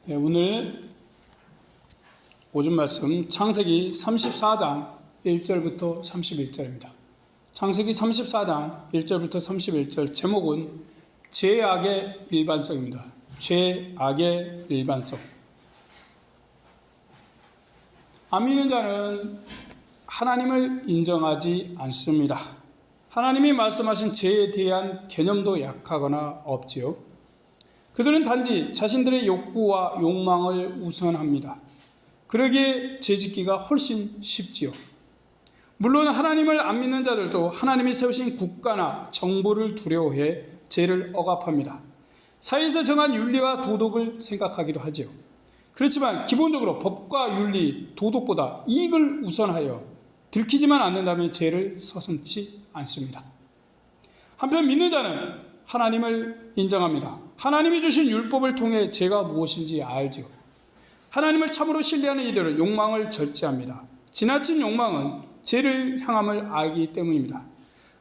네, 오늘 오전 말씀 창세기 34장 1절부터 31절입니다. 창세기 34장 1절부터 31절 제목은 죄악의 일반성입니다. 죄악의 일반성. 안 믿는 자는 하나님을 인정하지 않습니다. 하나님이 말씀하신 죄에 대한 개념도 약하거나 없지요. 그들은 단지 자신들의 욕구와 욕망을 우선합니다. 그러기에 죄짓기가 훨씬 쉽지요. 물론 하나님을 안 믿는 자들도 하나님이 세우신 국가나 정부를 두려워해 죄를 억압합니다. 사회에서 정한 윤리와 도덕을 생각하기도 하지요. 그렇지만 기본적으로 법과 윤리, 도덕보다 이익을 우선하여 들키지만 않는다면 죄를 서슴지 않습니다. 한편 믿는 자는 하나님을 인정합니다. 하나님이 주신 율법을 통해 죄가 무엇인지 알죠. 하나님을 참으로 신뢰하는 이들은 욕망을 절제합니다. 지나친 욕망은 죄를 향함을 알기 때문입니다.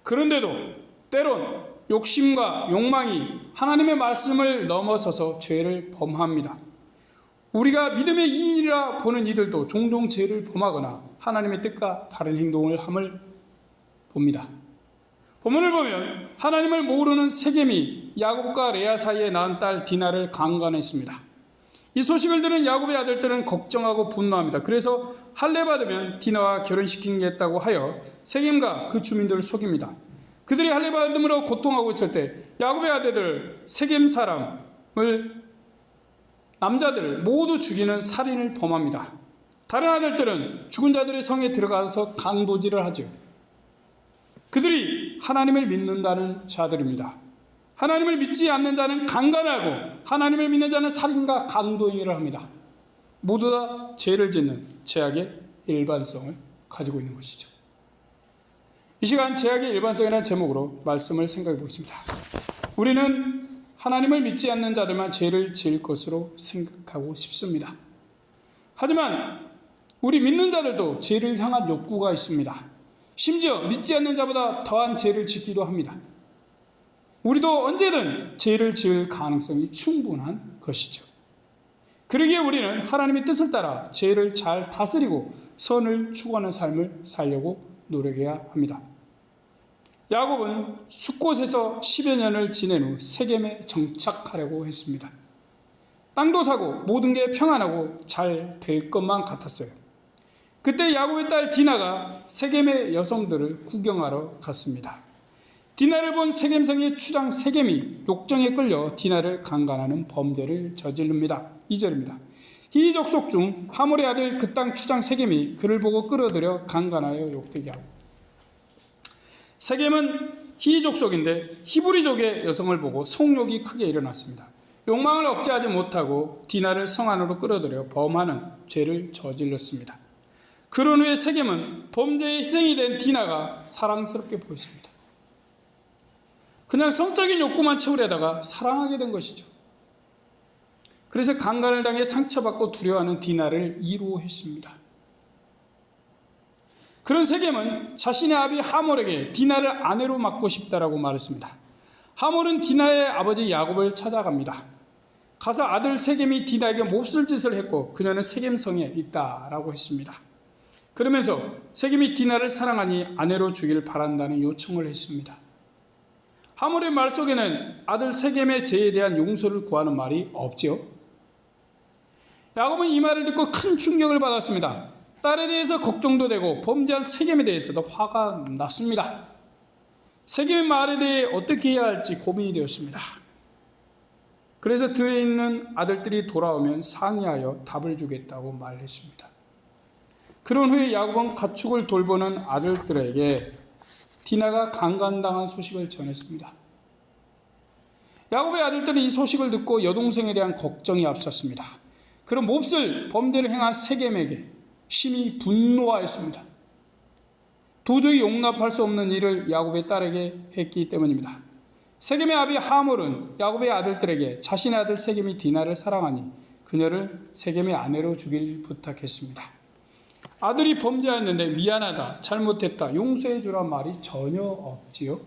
그런데도 때론 욕심과 욕망이 하나님의 말씀을 넘어서서 죄를 범합니다. 우리가 믿음의 이인이라 보는 이들도 종종 죄를 범하거나 하나님의 뜻과 다른 행동을 함을 봅니다. 본문을 보면 하나님을 모르는 세겜이 야곱과 레아 사이에 낳은 딸 디나를 강간했습니다. 이 소식을 들은 야곱의 아들들은 걱정하고 분노합니다. 그래서 할례 받으면 디나와 결혼시키겠다고 하여 세겜과 그 주민들을 속입니다. 그들이 할례 받음으로 고통하고 있을 때 야곱의 아들들 세겜 남자들을 모두 죽이는 살인을 범합니다. 다른 아들들은 죽은 자들의 성에 들어가서 강도질을 하죠. 그들이 하나님을 믿는다는 자들입니다. 하나님을 믿지 않는 자는 강간하고 하나님을 믿는 자는 살인과 강도행위를 합니다. 모두 다 죄를 짓는 죄악의 일반성을 가지고 있는 것이죠. 이 시간 죄악의 일반성이라는 제목으로 말씀을 생각해 보겠습니다. 우리는 하나님을 믿지 않는 자들만 죄를 지을 것으로 생각하고 싶습니다. 하지만 우리 믿는 자들도 죄를 향한 욕구가 있습니다. 심지어 믿지 않는 자보다 더한 죄를 짓기도 합니다. 우리도 언제든 죄를 지을 가능성이 충분한 것이죠. 그러기에 우리는 하나님의 뜻을 따라 죄를 잘 다스리고 선을 추구하는 삶을 살려고 노력해야 합니다. 야곱은 숫곳에서 10여 년을 지낸 후 세겜에 정착하려고 했습니다. 땅도 사고 모든 게 평안하고 잘 될 것만 같았어요. 그때 야곱의 딸 디나가 세겜의 여성들을 구경하러 갔습니다. 디나를 본 세겜성의 추장 세겜이 욕정에 끌려 디나를 강간하는 범죄를 저지릅니다. 2절입니다. 히 족속 중 하몰의 아들 그 땅 추장 세겜이 그를 보고 끌어들여 강간하여 욕되게 하고. 세겜은 히 족속인데 히브리족의 여성을 보고 성욕이 크게 일어났습니다. 욕망을 억제하지 못하고 디나를 성 안으로 끌어들여 범하는 죄를 저질렀습니다. 그런 후에 세겜은 범죄의 희생이 된 디나가 사랑스럽게 보였습니다. 그냥 성적인 욕구만 채우려다가 사랑하게 된 것이죠. 그래서 강간을 당해 상처받고 두려워하는 디나를 이로했습니다. 그런 세겜은 자신의 아비 하몰에게 디나를 아내로 맡고 싶다라고 말했습니다. 하몰은 디나의 아버지 야곱을 찾아갑니다. 가서 아들 세겜이 디나에게 몹쓸 짓을 했고 그녀는 세겜성에 있다라고 했습니다. 그러면서 세겜이 디나를 사랑하니 아내로 주길 바란다는 요청을 했습니다. 하몰의 말 속에는 아들 세겜의 죄에 대한 용서를 구하는 말이 없지요. 야곱은 이 말을 듣고 큰 충격을 받았습니다. 딸에 대해서 걱정도 되고 범죄한 세겜에 대해서도 화가 났습니다. 세겜의 말에 대해 어떻게 해야 할지 고민이 되었습니다. 그래서 들에 있는 아들들이 돌아오면 상의하여 답을 주겠다고 말했습니다. 그런 후에 야곱은 가축을 돌보는 아들들에게 디나가 강간당한 소식을 전했습니다. 야곱의 아들들은 이 소식을 듣고 여동생에 대한 걱정이 앞섰습니다. 그런 몹쓸 범죄를 행한 세겜에게 심히 분노하였습니다. 도저히 용납할 수 없는 일을 야곱의 딸에게 했기 때문입니다. 세겜의 아비 하몰은 야곱의 아들들에게 자신의 아들 세겜이 디나를 사랑하니 그녀를 세겜의 아내로 주길 부탁했습니다. 아들이 범죄했는데 미안하다, 잘못했다, 용서해 주란 말이 전혀 없지요.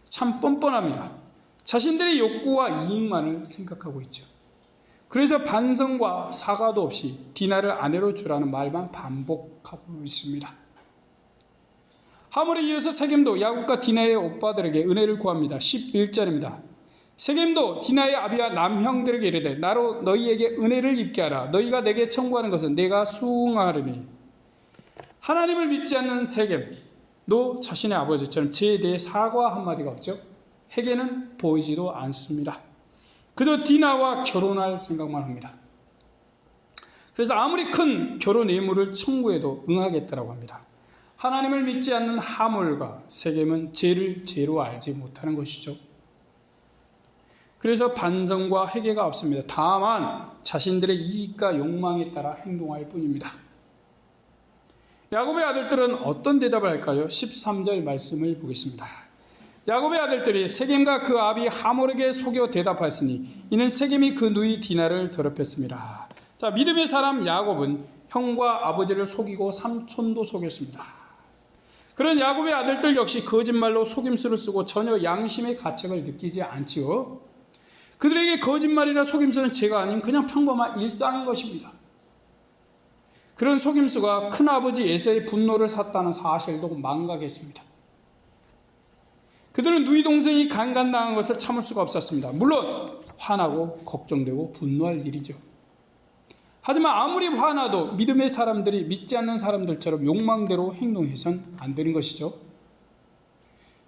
참 뻔뻔합니다. 자신들의 욕구와 이익만을 생각하고 있죠. 그래서 반성과 사과도 없이 디나를 아내로 주라는 말만 반복하고 있습니다. 하물에 이어서 세겜도 야곱과 디나의 오빠들에게 은혜를 구합니다. 11절입니다. 세겜도 디나의 아비와 남형들에게 이르되 나로 너희에게 은혜를 입게 하라. 너희가 내게 청구하는 것은 내가 수응하리니. 하나님을 믿지 않는 세겜도 자신의 아버지처럼 죄에 대해 사과 한마디가 없죠. 회개는 보이지도 않습니다. 그저 디나와 결혼할 생각만 합니다. 그래서 아무리 큰 결혼 예물을 청구해도 응하겠다라고 합니다. 하나님을 믿지 않는 하물과 세겜은 죄를 죄로 알지 못하는 것이죠. 그래서 반성과 회개가 없습니다. 다만 자신들의 이익과 욕망에 따라 행동할 뿐입니다. 야곱의 아들들은 어떤 대답을 할까요? 13절 말씀을 보겠습니다. 야곱의 아들들이 세겜과 그 아비 하몰에게 속여 대답하였으니 이는 세겜이 그 누이 디나를 더럽혔습니다. 자, 믿음의 사람 야곱은 형과 아버지를 속이고 삼촌도 속였습니다. 그런 야곱의 아들들 역시 거짓말로 속임수를 쓰고 전혀 양심의 가책을 느끼지 않지요. 그들에게 거짓말이나 속임수는 죄가 아닌 그냥 평범한 일상인 것입니다. 그런 속임수가 큰아버지 에서의 분노를 샀다는 사실도 망각했습니다. 그들은 누이 동생이 강간당한 것을 참을 수가 없었습니다. 물론 화나고 걱정되고 분노할 일이죠. 하지만 아무리 화나도 믿음의 사람들이 믿지 않는 사람들처럼 욕망대로 행동해선 안 되는 것이죠.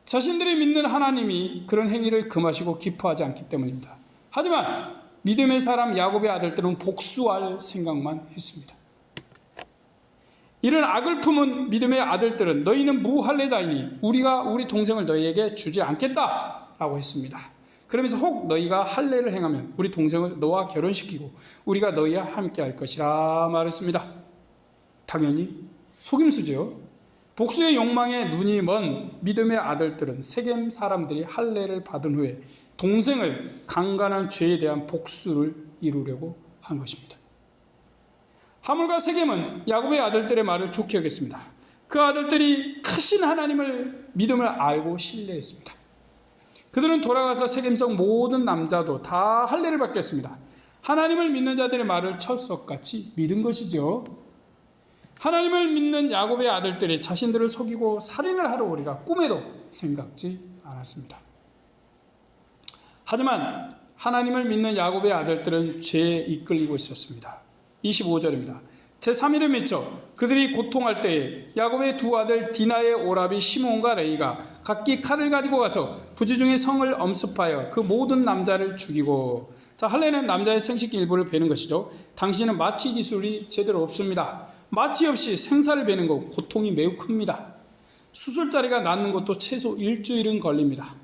자신들이 믿는 하나님이 그런 행위를 금하시고 기뻐하지 않기 때문입니다. 하지만 믿음의 사람 야곱의 아들들은 복수할 생각만 했습니다. 이런 악을 품은 믿음의 아들들은 너희는 무할례자이니 우리가 우리 동생을 너희에게 주지 않겠다라고 했습니다. 그러면서 혹 너희가 할례를 행하면 우리 동생을 너와 결혼시키고 우리가 너희와 함께 할 것이라 말했습니다. 당연히 속임수죠. 복수의 욕망에 눈이 먼 믿음의 아들들은 세겜 사람들이 할례를 받은 후에 동생을 강간한 죄에 대한 복수를 이루려고 한 것입니다. 하물과 세겜은 야곱의 아들들의 말을 좋게 여겼습니다. 그 아들들이 크신 하나님을 믿음을 알고 신뢰했습니다. 그들은 돌아가서 세겜성 모든 남자도 다 할례를 받겠습니다. 하나님을 믿는 자들의 말을 철석같이 믿은 것이죠. 하나님을 믿는 야곱의 아들들이 자신들을 속이고 살인을 하러 오리라 꿈에도 생각지 않았습니다. 하지만 하나님을 믿는 야곱의 아들들은 죄에 이끌리고 있었습니다. 25절입니다. 제3일에 미쳐 그들이 고통할 때에 야곱의 두 아들 디나의 오라비 시몬과 레이가 각기 칼을 가지고 가서 부지 중에 성을 엄습하여 그 모든 남자를 죽이고, 자, 할례는 남자의 생식기 일부를 베는 것이죠. 당신은 마취 기술이 제대로 없습니다. 마취 없이 생사를 베는 것 고통이 매우 큽니다. 수술자리가 낫는 것도 최소 일주일은 걸립니다.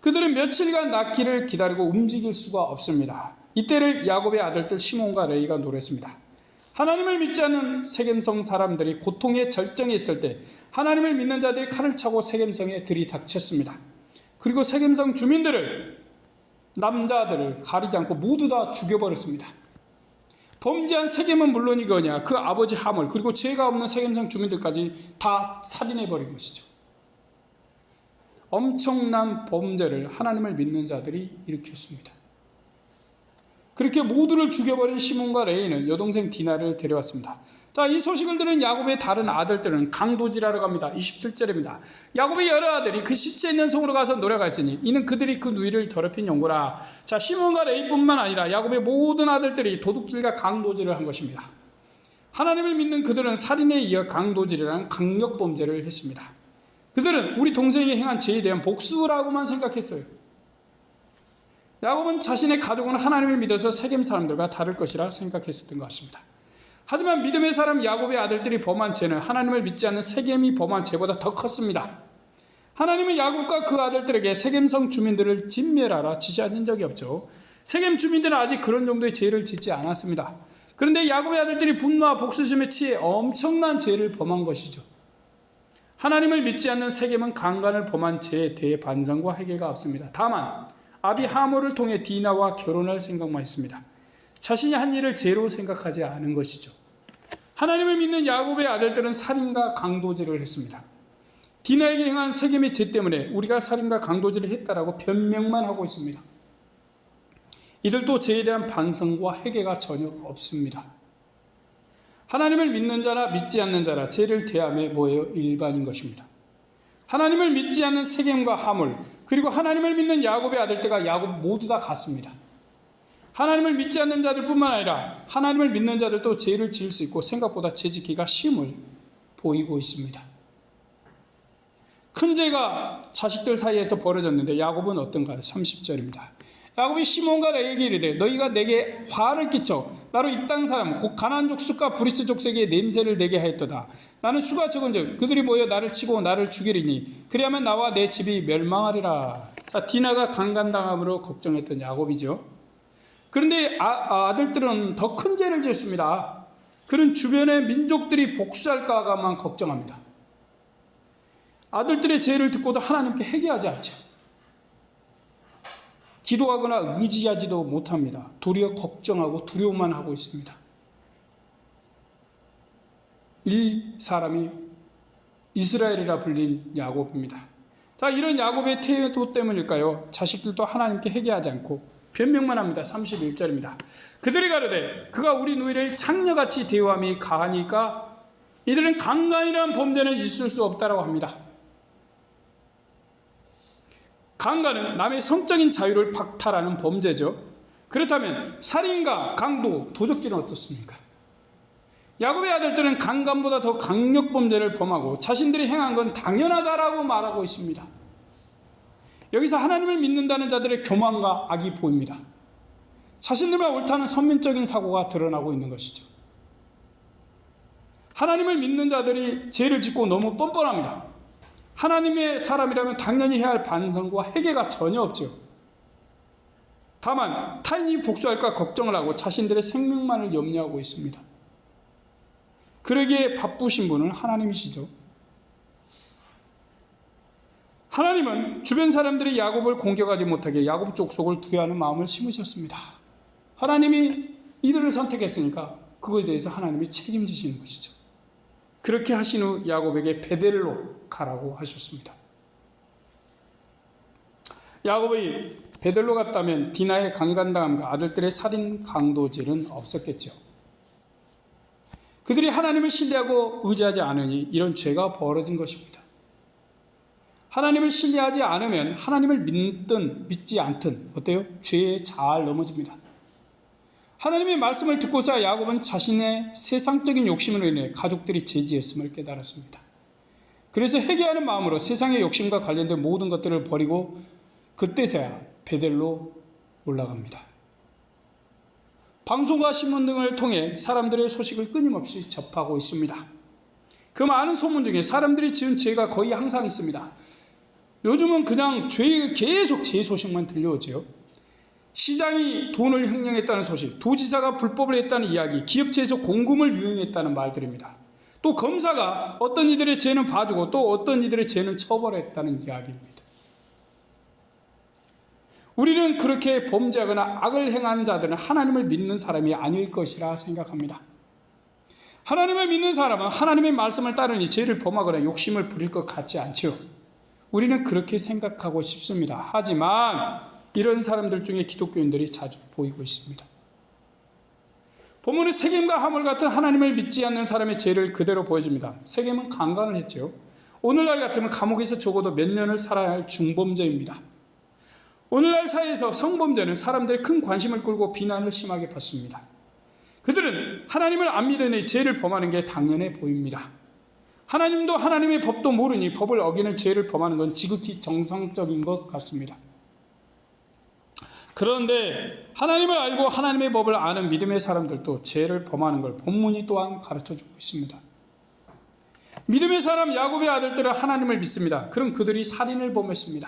그들은 며칠간 낫기를 기다리고 움직일 수가 없습니다. 이때를 야곱의 아들들 시몬과 레이가 노렸습니다. 하나님을 믿지 않는 세겜성 사람들이 고통의 절정에 있을 때 하나님을 믿는 자들이 칼을 차고 세겜성에 들이닥쳤습니다. 그리고 세겜성 주민들을, 남자들을 가리지 않고 모두 다 죽여버렸습니다. 범죄한 세겜은 물론이거냐 그 아버지 하몰 그리고 죄가 없는 세겜성 주민들까지 다 살인해버린 것이죠. 엄청난 범죄를 하나님을 믿는 자들이 일으켰습니다. 그렇게 모두를 죽여버린 시몬과 레이는 여동생 디나를 데려왔습니다. 자, 이 소식을 들은 야곱의 다른 아들들은 강도질하러 갑니다. 27절입니다. 야곱의 여러 아들이 그 시체 있는 성으로 가서 노래가 있으니 이는 그들이 그 누이를 더럽힌 용고라. 자, 시몬과 레이뿐만 아니라 야곱의 모든 아들들이 도둑질과 강도질을 한 것입니다. 하나님을 믿는 그들은 살인에 이어 강도질이라는 강력범죄를 했습니다. 그들은 우리 동생이 행한 죄에 대한 복수라고만 생각했어요. 야곱은 자신의 가족은 하나님을 믿어서 세겜 사람들과 다를 것이라 생각했었던 것 같습니다. 하지만 믿음의 사람 야곱의 아들들이 범한 죄는 하나님을 믿지 않는 세겜이 범한 죄보다 더 컸습니다. 하나님은 야곱과 그 아들들에게 세겜성 주민들을 진멸하라 지시하신 적이 없죠. 세겜 주민들은 아직 그런 정도의 죄를 짓지 않았습니다. 그런데 야곱의 아들들이 분노와 복수심에 취해 엄청난 죄를 범한 것이죠. 하나님을 믿지 않는 세겜은 강간을 범한 죄에 대해 반성과 회개가 없습니다. 다만 아비 하몰을 통해 디나와 결혼할 생각만 했습니다. 자신이 한 일을 죄로 생각하지 않은 것이죠. 하나님을 믿는 야곱의 아들들은 살인과 강도질을 했습니다. 디나에게 행한 세겜의 죄 때문에 우리가 살인과 강도질을 했다라고 변명만 하고 있습니다. 이들도 죄에 대한 반성과 회개가 전혀 없습니다. 하나님을 믿는 자나 믿지 않는 자라 죄를 대함에 뭐예요? 일반인 것입니다. 하나님을 믿지 않는 세겜과 하물, 그리고 하나님을 믿는 야곱의 아들들과 야곱 모두 다 같습니다. 하나님을 믿지 않는 자들뿐만 아니라 하나님을 믿는 자들도 죄를 지을 수 있고 생각보다 죄 짓기가 쉼을 보이고 있습니다. 큰 죄가 자식들 사이에서 벌어졌는데 야곱은 어떤가요? 30절입니다. 야곱이 시몬과 레에게 이르되 너희가 내게 화를 끼쳐 나로 이 땅 사람 곧 가나안 족속과 브리스 족속의 냄새를 내게 하였도다. 나는 수가 적은즉 그들이 모여 나를 치고 나를 죽이리니 그리하면 나와 내 집이 멸망하리라. 자, 디나가 강간당함으로 걱정했던 야곱이죠. 그런데 아들들은 더 큰 죄를 지었습니다. 그런 주변의 민족들이 복수할까만 걱정합니다. 아들들의 죄를 듣고도 하나님께 회개하지 않죠. 기도하거나 의지하지도 못합니다. 도리어 걱정하고 두려움만 하고 있습니다. 이 사람이 이스라엘이라 불린 야곱입니다. 자, 이런 야곱의 태도 때문일까요? 자식들도 하나님께 회개하지 않고 변명만 합니다. 31절입니다. 그들이 가로되 그가 우리 누이를 창녀같이 대우함이 가하니까 이들은 강간이라는 범죄는 있을 수 없다라고 합니다. 강간은 남의 성적인 자유를 박탈하는 범죄죠. 그렇다면 살인과 강도, 도적질은 어떻습니까? 야곱의 아들들은 강간보다 더 강력 범죄를 범하고 자신들이 행한 건 당연하다라고 말하고 있습니다. 여기서 하나님을 믿는다는 자들의 교만과 악이 보입니다. 자신들만 옳다는 선민적인 사고가 드러나고 있는 것이죠. 하나님을 믿는 자들이 죄를 짓고 너무 뻔뻔합니다. 하나님의 사람이라면 당연히 해야 할 반성과 회개가 전혀 없죠. 다만 타인이 복수할까 걱정을 하고 자신들의 생명만을 염려하고 있습니다. 그러기에 바쁘신 분은 하나님이시죠. 하나님은 주변 사람들이 야곱을 공격하지 못하게 야곱 족속을 두려워하는 마음을 심으셨습니다. 하나님이 이들을 선택했으니까 그거에 대해서 하나님이 책임지시는 것이죠. 그렇게 하신 후 야곱에게 베델로 가라고 하셨습니다. 야곱이 베델로 갔다면 디나의 강간당함과 아들들의 살인 강도질은 없었겠죠. 그들이 하나님을 신뢰하고 의지하지 않으니 이런 죄가 벌어진 것입니다. 하나님을 신뢰하지 않으면 하나님을 믿든 믿지 않든 어때요? 죄에 잘 넘어집니다. 하나님의 말씀을 듣고서 야곱은 자신의 세상적인 욕심으로 인해 가족들이 죄지었음을 깨달았습니다. 그래서 회개하는 마음으로 세상의 욕심과 관련된 모든 것들을 버리고 그때서야 베델로 올라갑니다. 방송과 신문 등을 통해 사람들의 소식을 끊임없이 접하고 있습니다. 그 많은 소문 중에 사람들이 지은 죄가 거의 항상 있습니다. 요즘은 그냥 계속 죄 소식만 들려오죠. 시장이 돈을 횡령했다는 소식, 도지사가 불법을 했다는 이야기, 기업체에서 공금을 유용했다는 말들입니다. 또 검사가 어떤 이들의 죄는 봐주고 또 어떤 이들의 죄는 처벌했다는 이야기입니다. 우리는 그렇게 범죄하거나 악을 행한 자들은 하나님을 믿는 사람이 아닐 것이라 생각합니다. 하나님을 믿는 사람은 하나님의 말씀을 따르니 죄를 범하거나 욕심을 부릴 것 같지 않죠. 우리는 그렇게 생각하고 싶습니다. 하지만 이런 사람들 중에 기독교인들이 자주 보이고 있습니다. 본문은 세겜과 하물 같은 하나님을 믿지 않는 사람의 죄를 그대로 보여줍니다. 세겜은 강간을 했죠. 오늘날 같으면 감옥에서 적어도 몇 년을 살아야 할 중범죄입니다. 오늘날 사회에서 성범죄는 사람들의 큰 관심을 끌고 비난을 심하게 받습니다. 그들은 하나님을 안 믿으니 죄를 범하는 게 당연해 보입니다. 하나님도 하나님의 법도 모르니 법을 어기는 죄를 범하는 건 지극히 정상적인 것 같습니다. 그런데 하나님을 알고 하나님의 법을 아는 믿음의 사람들도 죄를 범하는 걸 본문이 또한 가르쳐주고 있습니다. 믿음의 사람 야곱의 아들들은 하나님을 믿습니다. 그럼 그들이 살인을 범했습니다.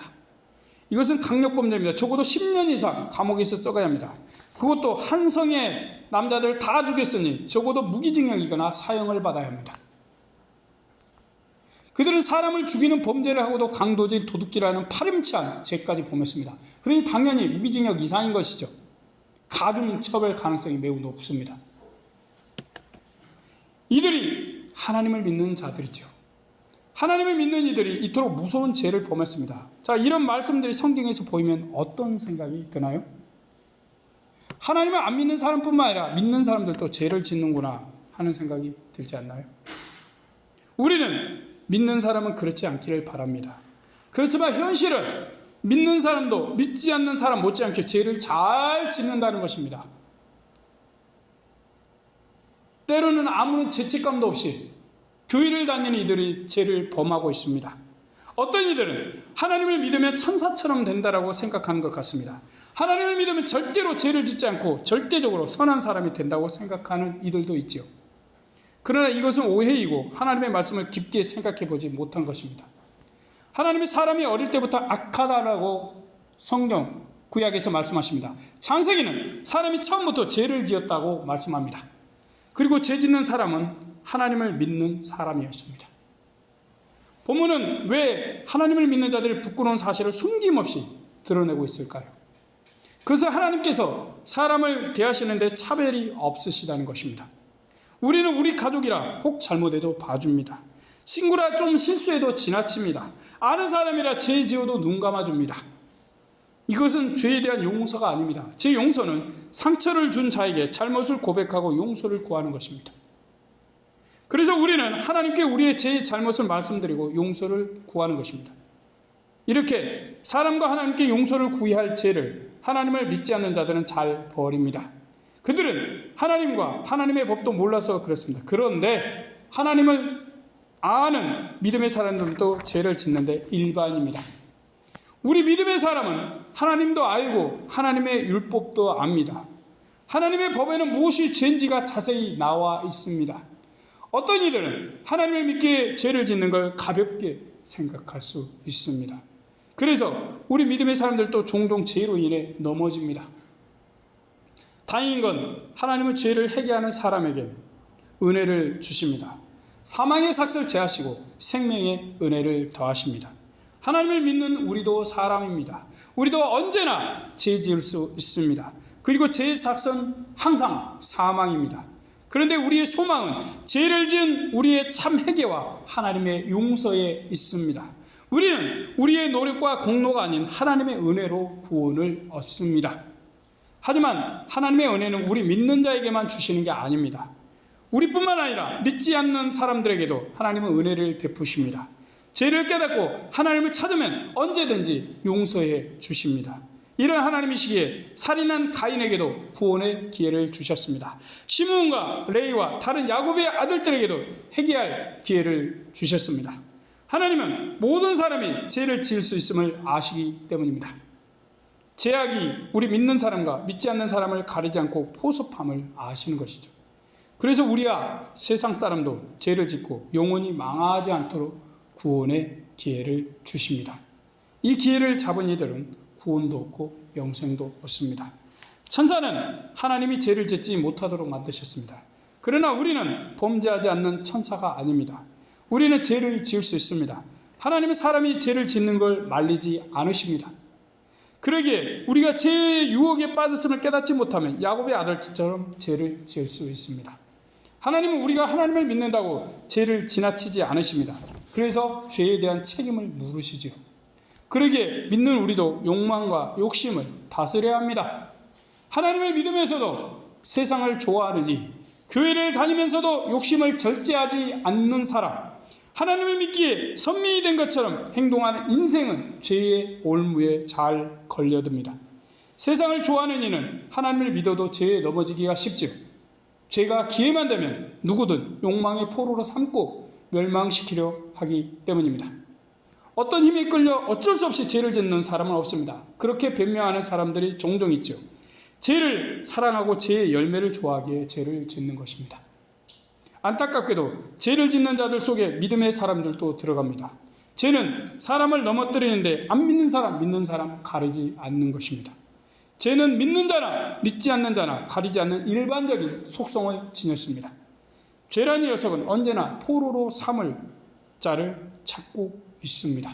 이것은 강력범죄입니다. 적어도 10년 이상 감옥에서 썩어야 합니다. 그것도 한 성의 남자들 다 죽였으니 적어도 무기징역이거나 사형을 받아야 합니다. 그들은 사람을 죽이는 범죄를 하고도 강도질, 도둑질하는 파렴치한 죄까지 범했습니다. 그러니 당연히 무기징역 이상인 것이죠. 가중처벌 가능성이 매우 높습니다. 이들이 하나님을 믿는 자들이죠. 하나님을 믿는 이들이 이토록 무서운 죄를 범했습니다. 자, 이런 말씀들이 성경에서 보이면 어떤 생각이 드나요? 하나님을 안 믿는 사람뿐만 아니라 믿는 사람들도 죄를 짓는구나 하는 생각이 들지 않나요? 우리는 믿는 사람은 그렇지 않기를 바랍니다. 그렇지만 현실은 믿는 사람도 믿지 않는 사람 못지않게 죄를 잘 짓는다는 것입니다. 때로는 아무런 죄책감도 없이 교회를 다니는 이들이 죄를 범하고 있습니다. 어떤 이들은 하나님을 믿으면 천사처럼 된다라고 생각하는 것 같습니다. 하나님을 믿으면 절대로 죄를 짓지 않고 절대적으로 선한 사람이 된다고 생각하는 이들도 있지요. 그러나 이것은 오해이고 하나님의 말씀을 깊게 생각해 보지 못한 것입니다. 하나님이 사람이 어릴 때부터 악하다라고 성경 구약에서 말씀하십니다. 창세기는 사람이 처음부터 죄를 지었다고 말씀합니다. 그리고 죄 짓는 사람은 하나님을 믿는 사람이었습니다. 본문은 왜 하나님을 믿는 자들의 부끄러운 사실을 숨김없이 드러내고 있을까요? 그것은 하나님께서 사람을 대하시는데 차별이 없으시다는 것입니다. 우리는 우리 가족이라 혹 잘못해도 봐줍니다. 친구라 좀 실수해도 지나칩니다. 아는 사람이라 죄 지어도 눈 감아줍니다. 이것은 죄에 대한 용서가 아닙니다. 제 용서는 상처를 준 자에게 잘못을 고백하고 용서를 구하는 것입니다. 그래서 우리는 하나님께 우리의 죄의 잘못을 말씀드리고 용서를 구하는 것입니다. 이렇게 사람과 하나님께 용서를 구할 죄를 하나님을 믿지 않는 자들은 잘 버립니다. 그들은 하나님과 하나님의 법도 몰라서 그렇습니다. 그런데 하나님을 아는 믿음의 사람들도 죄를 짓는데 일반입니다. 우리 믿음의 사람은 하나님도 알고 하나님의 율법도 압니다. 하나님의 법에는 무엇이 죄인지가 자세히 나와 있습니다. 어떤 이들은 하나님을 믿기에 죄를 짓는 걸 가볍게 생각할 수 있습니다. 그래서 우리 믿음의 사람들도 종종 죄로 인해 넘어집니다. 다행인 건 하나님은 죄를 회개하는 사람에게 은혜를 주십니다. 사망의 삭을 제하시고 생명의 은혜를 더하십니다. 하나님을 믿는 우리도 사람입니다. 우리도 언제나 죄 지을 수 있습니다. 그리고 죄의 삭은 항상 사망입니다. 그런데 우리의 소망은 죄를 지은 우리의 참 회개와 하나님의 용서에 있습니다. 우리는 우리의 노력과 공로가 아닌 하나님의 은혜로 구원을 얻습니다. 하지만 하나님의 은혜는 우리 믿는 자에게만 주시는 게 아닙니다. 우리뿐만 아니라 믿지 않는 사람들에게도 하나님은 은혜를 베푸십니다. 죄를 깨닫고 하나님을 찾으면 언제든지 용서해 주십니다. 이런 하나님이시기에 살인한 가인에게도 구원의 기회를 주셨습니다. 시므온과 레위와 다른 야곱의 아들들에게도 회개할 기회를 주셨습니다. 하나님은 모든 사람이 죄를 지을 수 있음을 아시기 때문입니다. 죄악이 우리 믿는 사람과 믿지 않는 사람을 가리지 않고 포섭함을 아시는 것이죠. 그래서 우리와 세상 사람도 죄를 짓고 영원히 망하지 않도록 구원의 기회를 주십니다. 이 기회를 잡은 이들은 구원도 얻고 영생도 얻습니다. 천사는 하나님이 죄를 짓지 못하도록 만드셨습니다. 그러나 우리는 범죄하지 않는 천사가 아닙니다. 우리는 죄를 지을 수 있습니다. 하나님은 사람이 죄를 짓는 걸 말리지 않으십니다. 그러기에 우리가 죄의 유혹에 빠졌음을 깨닫지 못하면 야곱의 아들처럼 죄를 지을 수 있습니다. 하나님은 우리가 하나님을 믿는다고 죄를 지나치지 않으십니다. 그래서 죄에 대한 책임을 물으시죠. 그러기에 믿는 우리도 욕망과 욕심을 다스려야 합니다. 하나님을 믿으면서도 세상을 좋아하느니 교회를 다니면서도 욕심을 절제하지 않는 사람, 하나님을 믿기에 선민이 된 것처럼 행동하는 인생은 죄의 올무에 잘 걸려듭니다. 세상을 좋아하는 이는 하나님을 믿어도 죄에 넘어지기가 쉽죠. 죄가 기회만 되면 누구든 욕망의 포로로 삼고 멸망시키려 하기 때문입니다. 어떤 힘에 끌려 어쩔 수 없이 죄를 짓는 사람은 없습니다. 그렇게 변명하는 사람들이 종종 있죠. 죄를 사랑하고 죄의 열매를 좋아하기에 죄를 짓는 것입니다. 안타깝게도 죄를 짓는 자들 속에 믿음의 사람들도 들어갑니다. 죄는 사람을 넘어뜨리는데 안 믿는 사람, 믿는 사람 가리지 않는 것입니다. 죄는 믿는 자나 믿지 않는 자나 가리지 않는 일반적인 속성을 지녔습니다. 죄라는 녀석은 언제나 포로로 삼을 자를 찾고 있습니다.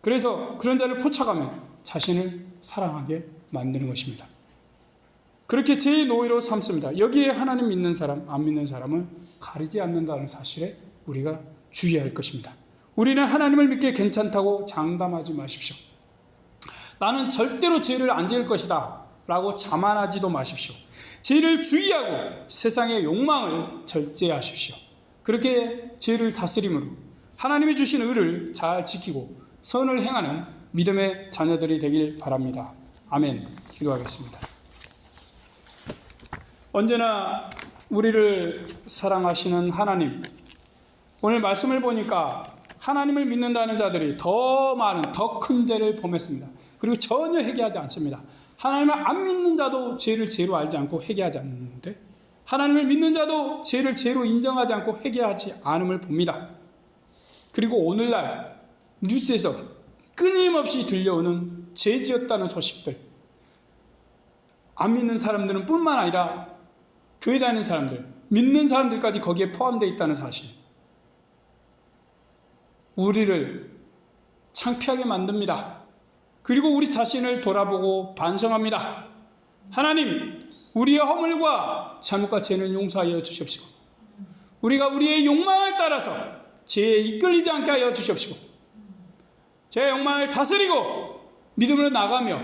그래서 그런 자를 포착하면 자신을 사랑하게 만드는 것입니다. 그렇게 죄의 노예로 삼습니다. 여기에 하나님 믿는 사람, 안 믿는 사람은 가리지 않는다는 사실에 우리가 주의할 것입니다. 우리는 하나님을 믿기에 괜찮다고 장담하지 마십시오. 나는 절대로 죄를 안 지을 것이다 라고 자만하지도 마십시오. 죄를 주의하고 세상의 욕망을 절제하십시오. 그렇게 죄를 다스림으로 하나님이 주신 의를 잘 지키고 선을 행하는 믿음의 자녀들이 되길 바랍니다. 아멘. 기도하겠습니다. 언제나 우리를 사랑하시는 하나님, 오늘 말씀을 보니까 하나님을 믿는다는 자들이 더 많은, 더 큰 죄를 범했습니다. 그리고 전혀 회개하지 않습니다. 하나님을 안 믿는 자도 죄를 죄로 알지 않고 회개하지 않는데, 하나님을 믿는 자도 죄를 죄로 인정하지 않고 회개하지 않음을 봅니다. 그리고 오늘날 뉴스에서 끊임없이 들려오는 죄 지었다는 소식들, 안 믿는 사람들은 뿐만 아니라 교회 다니는 사람들, 믿는 사람들까지 거기에 포함되어 있다는 사실, 우리를 창피하게 만듭니다. 그리고 우리 자신을 돌아보고 반성합니다. 하나님, 우리의 허물과 잘못과 죄는 용서하여 주시옵시고, 우리가 우리의 욕망을 따라서 죄에 이끌리지 않게 하여 주시옵시고, 죄의 욕망을 다스리고 믿음으로 나가며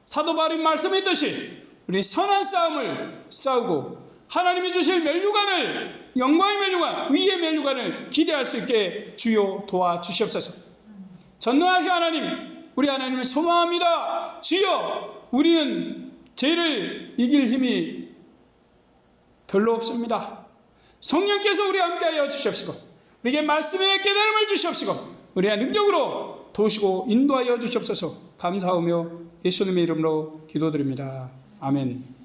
사도 바울이 말씀했듯이 우리 선한 싸움을 싸우고 하나님이 주실 면류관을, 영광의 면류관, 위의 면류관을 기대할 수 있게 주여 도와주시옵소서. 전능하신 하나님, 우리 하나님을 소망합니다. 주여, 우리는 죄를 이길 힘이 별로 없습니다. 성령께서 우리와 함께하여 주시옵시고, 우리에게 말씀의 깨달음을 주시옵시고, 우리의 능력으로 도우시고 인도하여 주시옵소서. 감사하며 예수님의 이름으로 기도드립니다. 아멘.